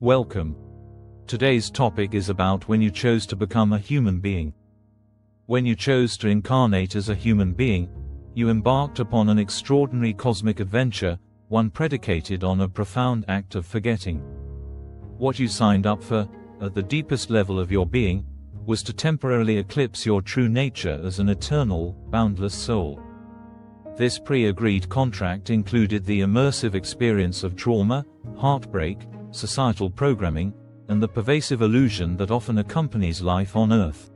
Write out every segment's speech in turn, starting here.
Welcome. Today's topic is about when you chose to become a human being. When you chose to incarnate as a human being, you embarked upon an extraordinary cosmic adventure, one predicated on a profound act of forgetting. What you signed up for, at the deepest level of your being, was to temporarily eclipse your true nature as an eternal, boundless soul. This pre-agreed contract included the immersive experience of trauma, heartbreak, societal programming, and the pervasive illusion that often accompanies life on Earth.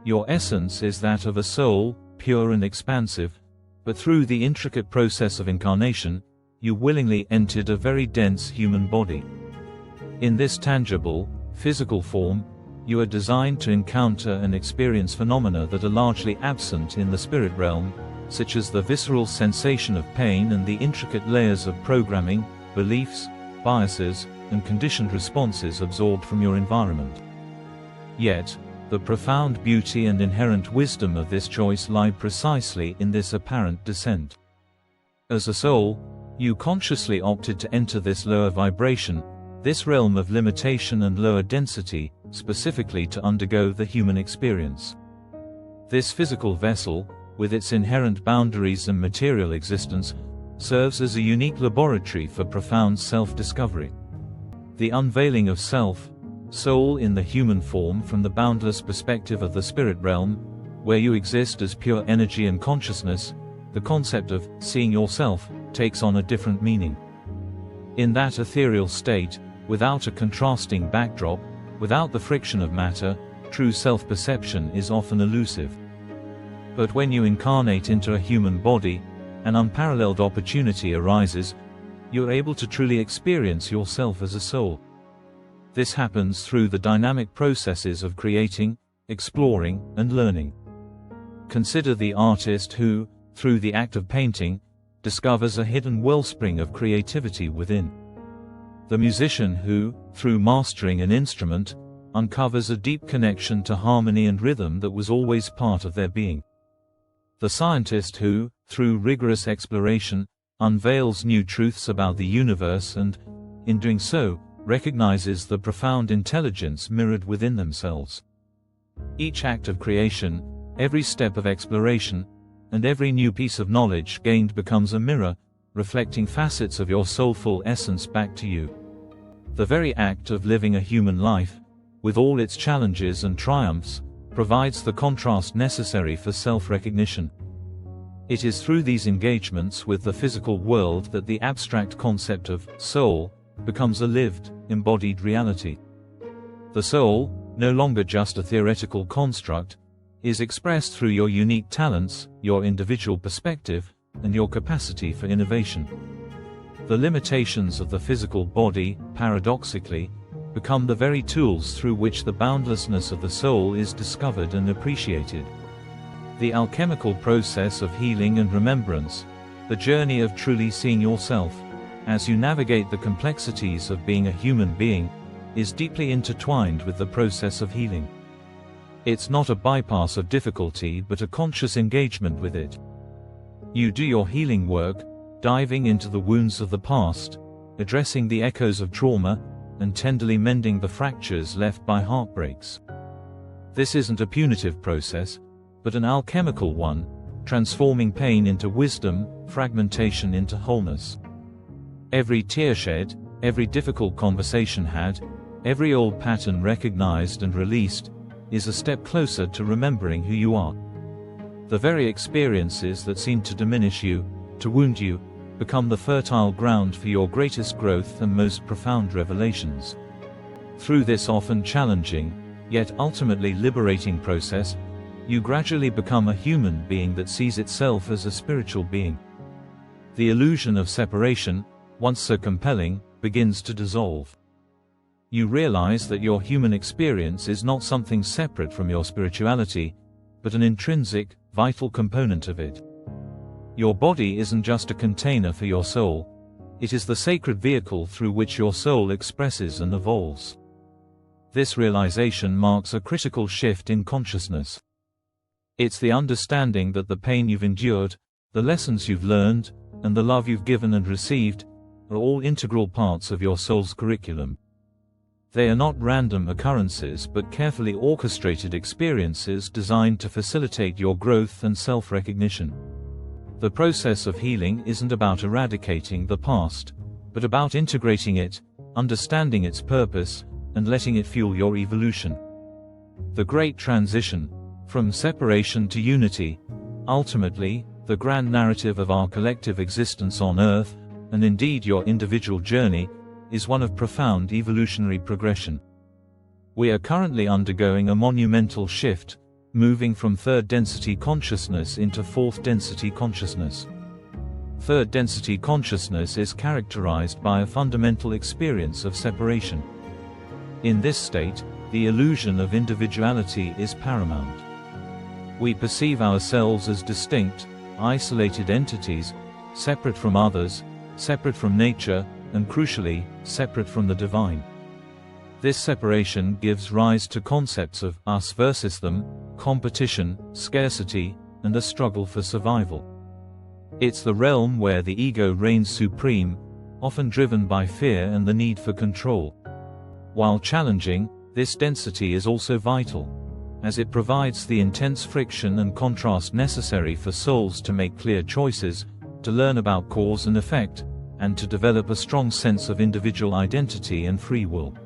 Your essence is that of a soul, pure and expansive, but through the intricate process of incarnation, you willingly entered a very dense human body. In this tangible, physical form, you are designed to encounter and experience phenomena that are largely absent in the spirit realm, such as the visceral sensation of pain and the intricate layers of programming, beliefs, biases, and conditioned responses absorbed from your environment. Yet, the profound beauty and inherent wisdom of this choice lie precisely in this apparent descent. As a soul, you consciously opted to enter this lower vibration, this realm of limitation and lower density, specifically to undergo the human experience. This physical vessel, with its inherent boundaries and material existence, serves as a unique laboratory for profound self-discovery. The unveiling of self, soul in the human form from the boundless perspective of the spirit realm, where you exist as pure energy and consciousness, the concept of seeing yourself takes on a different meaning. In that ethereal state, without a contrasting backdrop, without the friction of matter, true self-perception is often elusive. But when you incarnate into a human body, an unparalleled opportunity arises. You're able to truly experience yourself as a soul. This happens through the dynamic processes of creating, exploring, and learning. Consider the artist who, through the act of painting, discovers a hidden wellspring of creativity within. The musician who, through mastering an instrument, uncovers a deep connection to harmony and rhythm that was always part of their being. The scientist who, through rigorous exploration, unveils new truths about the universe and, in doing so, recognizes the profound intelligence mirrored within themselves. Each act of creation, every step of exploration, and every new piece of knowledge gained becomes a mirror, reflecting facets of your soulful essence back to you. The very act of living a human life, with all its challenges and triumphs, provides the contrast necessary for self-recognition. It is through these engagements with the physical world that the abstract concept of soul becomes a lived, embodied reality. The soul, no longer just a theoretical construct, is expressed through your unique talents, your individual perspective, and your capacity for innovation. The limitations of the physical body, paradoxically, become the very tools through which the boundlessness of the soul is discovered and appreciated. The alchemical process of healing and remembrance, the journey of truly seeing yourself, as you navigate the complexities of being a human being, is deeply intertwined with the process of healing. It's not a bypass of difficulty but a conscious engagement with it. You do your healing work, diving into the wounds of the past, addressing the echoes of trauma, and tenderly mending the fractures left by heartbreaks. This isn't a punitive process, but an alchemical one, transforming pain into wisdom, fragmentation into wholeness. Every tear shed, every difficult conversation had, every old pattern recognized and released, is a step closer to remembering who you are. The very experiences that seem to diminish you, to wound you, become the fertile ground for your greatest growth and most profound revelations. Through this often challenging, yet ultimately liberating process, you gradually become a human being that sees itself as a spiritual being. The illusion of separation, once so compelling, begins to dissolve. You realize that your human experience is not something separate from your spirituality, but an intrinsic, vital component of it. Your body isn't just a container for your soul, it is the sacred vehicle through which your soul expresses and evolves. This realization marks a critical shift in consciousness. It's the understanding that the pain you've endured, the lessons you've learned, and the love you've given and received, are all integral parts of your soul's curriculum. They are not random occurrences but carefully orchestrated experiences designed to facilitate your growth and self-recognition. The process of healing isn't about eradicating the past, but about integrating it, understanding its purpose, and letting it fuel your evolution. The great transition, from separation to unity, ultimately, the grand narrative of our collective existence on Earth, and indeed your individual journey, is one of profound evolutionary progression. We are currently undergoing a monumental shift, moving from third density consciousness into fourth density consciousness. Third density consciousness is characterized by a fundamental experience of separation. In this state, the illusion of individuality is paramount. We perceive ourselves as distinct, isolated entities, separate from others, separate from nature, and crucially, separate from the divine. This separation gives rise to concepts of us versus them, competition, scarcity, and a struggle for survival. It's the realm where the ego reigns supreme, often driven by fear and the need for control. While challenging, this density is also vital, as it provides the intense friction and contrast necessary for souls to make clear choices, to learn about cause and effect, and to develop a strong sense of individual identity and free will.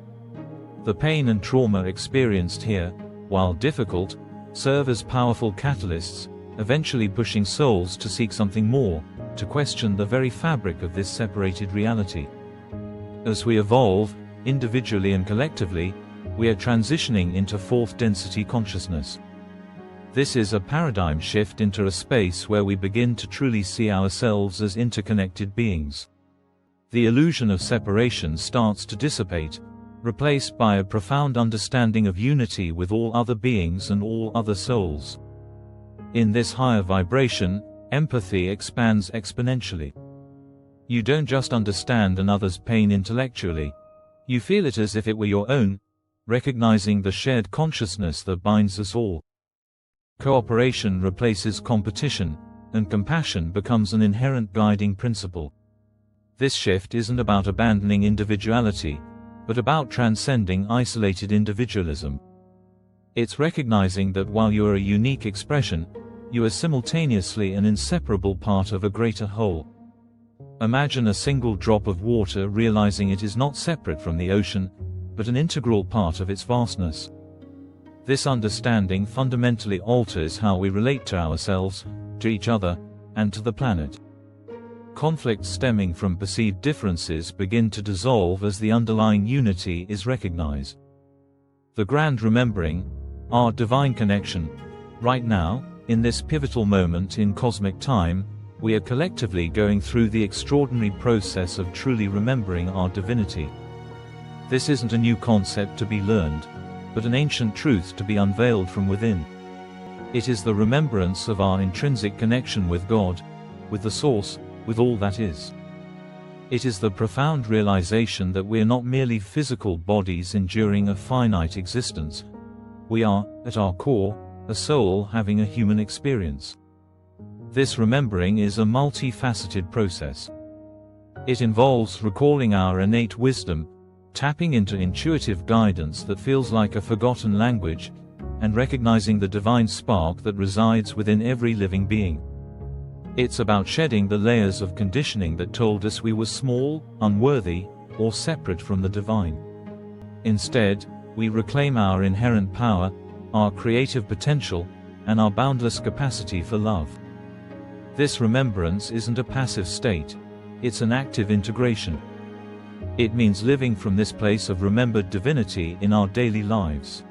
The pain and trauma experienced here, while difficult, serve as powerful catalysts, eventually pushing souls to seek something more, to question the very fabric of this separated reality. As we evolve, individually and collectively, we are transitioning into fourth density consciousness. This is a paradigm shift into a space where we begin to truly see ourselves as interconnected beings. The illusion of separation starts to dissipate, replaced by a profound understanding of unity with all other beings and all other souls. In this higher vibration, empathy expands exponentially. You don't just understand another's pain intellectually, you feel it as if it were your own, recognizing the shared consciousness that binds us all. Cooperation replaces competition, and compassion becomes an inherent guiding principle. This shift isn't about abandoning individuality, but about transcending isolated individualism. It's recognizing that while you are a unique expression, you are simultaneously an inseparable part of a greater whole. Imagine a single drop of water realizing it is not separate from the ocean, but an integral part of its vastness. This understanding fundamentally alters how we relate to ourselves, to each other, and to the planet. Conflicts stemming from perceived differences begin to dissolve as the underlying unity is recognized. The grand remembering, our divine connection. Right now, in this pivotal moment in cosmic time, we are collectively going through the extraordinary process of truly remembering our divinity. This isn't a new concept to be learned, but an ancient truth to be unveiled from within. It is the remembrance of our intrinsic connection with God, with the Source, with all that is. It is the profound realization that we are not merely physical bodies enduring a finite existence. We are, at our core, a soul having a human experience. This remembering is a multifaceted process. It involves recalling our innate wisdom, tapping into intuitive guidance that feels like a forgotten language, and recognizing the divine spark that resides within every living being. It's about shedding the layers of conditioning that told us we were small, unworthy, or separate from the divine. Instead, we reclaim our inherent power, our creative potential, and our boundless capacity for love. This remembrance isn't a passive state, it's an active integration. It means living from this place of remembered divinity in our daily lives.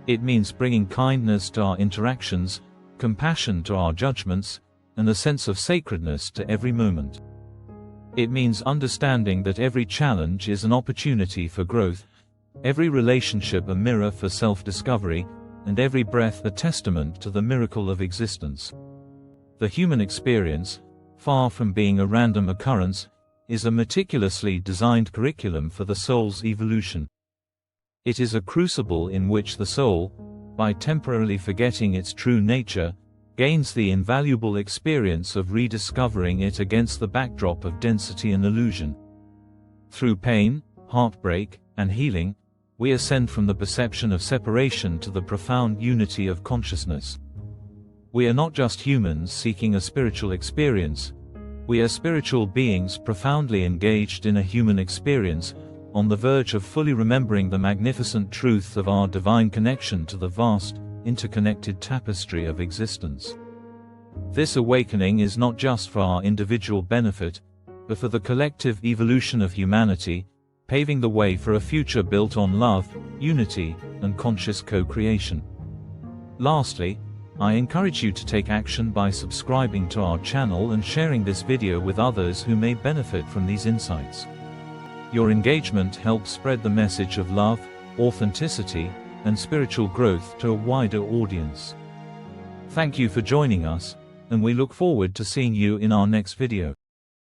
It means bringing kindness to our interactions, compassion to our judgments, and a sense of sacredness to every moment. It means understanding that every challenge is an opportunity for growth, every relationship a mirror for self-discovery, and every breath a testament to the miracle of existence. The human experience, far from being a random occurrence, is a meticulously designed curriculum for the soul's evolution. It is a crucible in which the soul, by temporarily forgetting its true nature, gains the invaluable experience of rediscovering it against the backdrop of density and illusion. Through pain, heartbreak, and healing, We ascend from the perception of separation to the profound unity of consciousness. We are not just humans seeking a spiritual experience. We are spiritual beings profoundly engaged in a human experience, on the verge of fully remembering the magnificent truth of our divine connection to the vast, interconnected tapestry of existence. This awakening is not just for our individual benefit, but for the collective evolution of humanity, paving the way for a future built on love, unity, and conscious co-creation. Lastly, I encourage you to take action by subscribing to our channel and sharing this video with others who may benefit from these insights. Your engagement helps spread the message of love, authenticity, and spiritual growth to a wider audience. Thank you for joining us, and we look forward to seeing you in our next video.